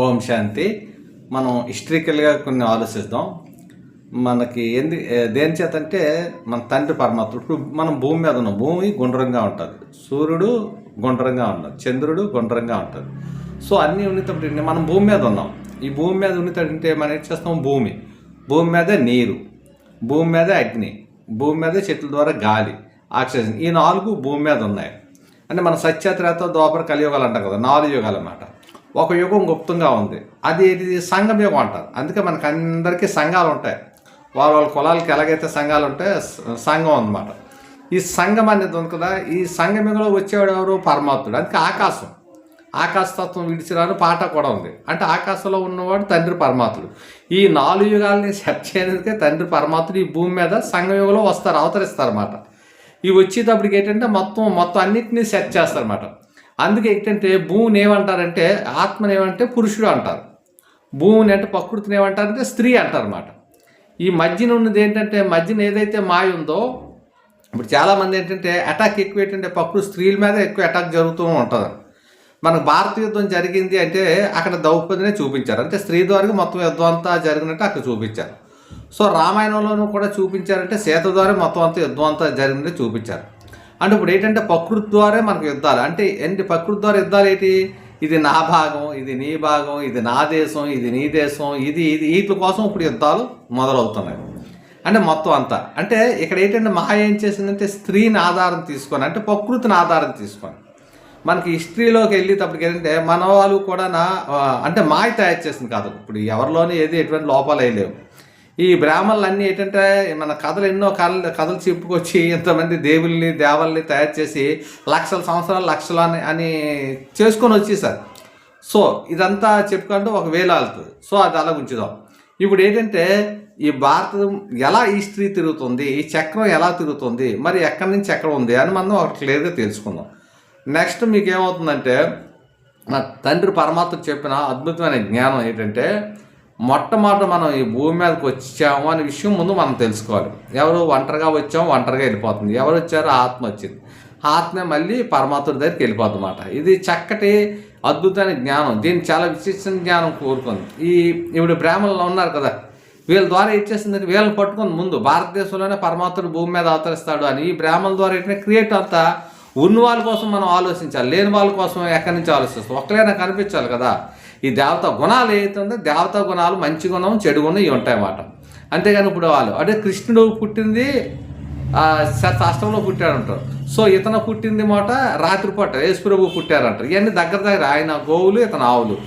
ఓం శాంతి. మనం హిస్టరికల్గా కొన్ని ఆలోచిద్దాం. మనకి దేని చేతంటే మన తండ్రి పరమాత్ముడు. ఇప్పుడు మనం భూమి మీద ఉన్నాం. భూమి గుండ్రంగా ఉంటుంది, సూర్యుడు గుండ్రంగా ఉంటుంది, చంద్రుడు గుండ్రంగా ఉంటుంది. సో అన్నీ ఉన్నప్పుడు మనం భూమి మీద ఉన్నాం. ఈ భూమి మీద ఉన్నతంటే మనం ఏం చేస్తాం? భూమి మీద నీరు, భూమి మీద అగ్ని, భూమి మీద చెట్ల ద్వారా గాలి, ఆక్సిజన్. ఈ 4 భూమి మీద ఉన్నాయి. అంటే మన సత్యత్రేత ద్వాపర కలియుగాలు అంటారు కదా, 4 యుగాలు అన్నమాట. ఒక యుగం గుప్తంగా ఉంది, అది సంఘం యుగం అంటారు. అందుకే మనకు అందరికీ సంఘాలు ఉంటాయి. వాళ్ళ కులాలకి ఎలాగైతే సంఘాలు ఉంటాయో సంఘం అన్నమాట. ఈ సంఘం అనేది ఉంది కదా, ఈ సంఘం యుగంలో వచ్చేవాడు ఎవరు? పరమాత్ముడు. అందుకే ఆకాశతత్వం విడిచిరాని పాట కూడా ఉంది. అంటే ఆకాశంలో ఉన్నవాడు తండ్రి పరమాత్ముడు. ఈ 4 యుగాలని సెట్ చేయడానికే తండ్రి పరమాత్ముడు ఈ భూమి మీద సంఘం యుగంలో వస్తారు, అవతరిస్తారు అన్నమాట. ఇవి వచ్చేటప్పటికి ఏంటంటే మొత్తం అన్నింటినీ సెట్ చేస్తారన్నమాట. అందుకే ఏంటంటే భూమిని ఏమంటారంటే, ఆత్మని ఏమంటే పురుషుడు అంటారు, భూమిని అంటే ప్రకృతిని ఏమంటారంటే స్త్రీ అంటారన్నమాట. ఈ మధ్యన ఉన్నది ఏంటంటే, మధ్యన ఏదైతే మాయ ఉందో, ఇప్పుడు చాలామంది ఏంటంటే అటాక్ ఎక్కువ ఏంటంటే ప్రకృతి స్త్రీల మీద ఎక్కువ అటాక్ జరుగుతూ ఉంటుంది. మనకు భారత యుద్ధం జరిగింది అంటే అక్కడ ద్రౌపదినే చూపించారు, అంటే స్త్రీ ద్వారా మొత్తం యుద్ధం అంతా జరిగినట్టు అక్కడ చూపించారు. సో రామాయణంలోనూ కూడా చూపించారంటే సీత ద్వారా మొత్తం అంతా యుద్ధం అంతా జరిగినట్టు చూపించారు. అంటే ఇప్పుడు ఏంటంటే ప్రకృతి ద్వారా మనకు యుద్ధాలు. అంటే ప్రకృతి ద్వారా యుద్ధాలు ఏంటి? ఇది నా భాగం, ఇది నీ భాగం, ఇది నా దేశం, ఇది నీ దేశం, ఇది వీటి కోసం ఇప్పుడు యుద్ధాలు మొదలవుతున్నాయి. అంటే మొత్తం అంతా అంటే ఇక్కడ ఏంటంటే మాయ ఏం చేసిందంటే స్త్రీని ఆధారం తీసుకొని, అంటే ప్రకృతిని ఆధారం తీసుకొని మనకి హిస్టరీలోకి వెళ్ళేటప్పటికి ఏంటంటే మన వాళ్ళు కూడా అంటే మాయ తయారు చేసింది కాదు. ఇప్పుడు ఎవరిలోనే ఎటువంటి లోపాలు లేవు. ఈ బ్రాహ్మణులు అన్నీ ఏంటంటే మన కథలు ఎన్నో కథలు చెప్పుకొచ్చి ఇంతమంది దేవల్ని తయారు చేసి లక్షల సంవత్సరాలు లక్షలు అని చేసుకొని వచ్చేసారు. సో ఇదంతా చెప్పుకుంటూ ఒక వేలాలుతుంది. సో అది అలా ఉంచుదాం. ఇప్పుడు ఏంటంటే ఈ భారతం ఎలా హిస్టరీ తిరుగుతుంది, ఈ చక్రం ఎలా తిరుగుతుంది, మరి ఎక్కడి నుంచి ఎక్కడ ఉంది అని మనం ఒక క్లియర్గా తెలుసుకుందాం. నెక్స్ట్ మీకు ఏమవుతుందంటే, నా తండ్రి పరమాత్మ చెప్పిన అద్భుతమైన జ్ఞానం ఏంటంటే, మొట్టమొదట మనం ఈ భూమి మీదకి వచ్చాము అనే విషయం ముందు మనం తెలుసుకోవాలి. ఎవరు ఒంటరిగా వచ్చాము, ఒంటరిగా వెళ్ళిపోతుంది. ఎవరు వచ్చారో ఆత్మ వచ్చింది, ఆత్మే మళ్ళీ పరమాత్ముడి దగ్గరికి వెళ్ళిపోతుంది అన్నమాట. ఇది చక్కటి అద్భుతమైన జ్ఞానం. దీన్ని చాలా విశిష్టమైన జ్ఞానం కోరుకుంది. ఇప్పుడు బ్రాహ్మణులు ఉన్నారు కదా, వీళ్ళ ద్వారా ఇచ్చేసిందంటే వీళ్ళని పట్టుకుంది ముందు భారతదేశంలోనే పరమాత్ముడు భూమి మీద అవతరిస్తాడు అని. ఈ బ్రాహ్మణుల ద్వారా ఏంటంటే క్రియేట్ అంతా ఉన్న వాళ్ళ కోసం మనం ఆలోచించాలి, లేని వాళ్ళ కోసం ఎక్కడి నుంచి ఆలోచిస్తాం? ఒక్కలైనా కనిపించాలి కదా. ఈ దేవతా గుణాలు ఏదైతే దేవతా గుణాలు మంచి గుణం చెడు గుణం ఇవి ఉంటాయన్నమాట. అంతేగాని ఇప్పుడు వాళ్ళు అంటే కృష్ణుడు పుట్టింది శాస్త్రంలో పుట్టాడంటారు. సో ఇతను పుట్టింది మాట రాత్రిపూట యేసు ప్రభువు పుట్టారంటారు. ఇవన్నీ దగ్గర ఆయన గోవులు, ఇతను ఆవులు.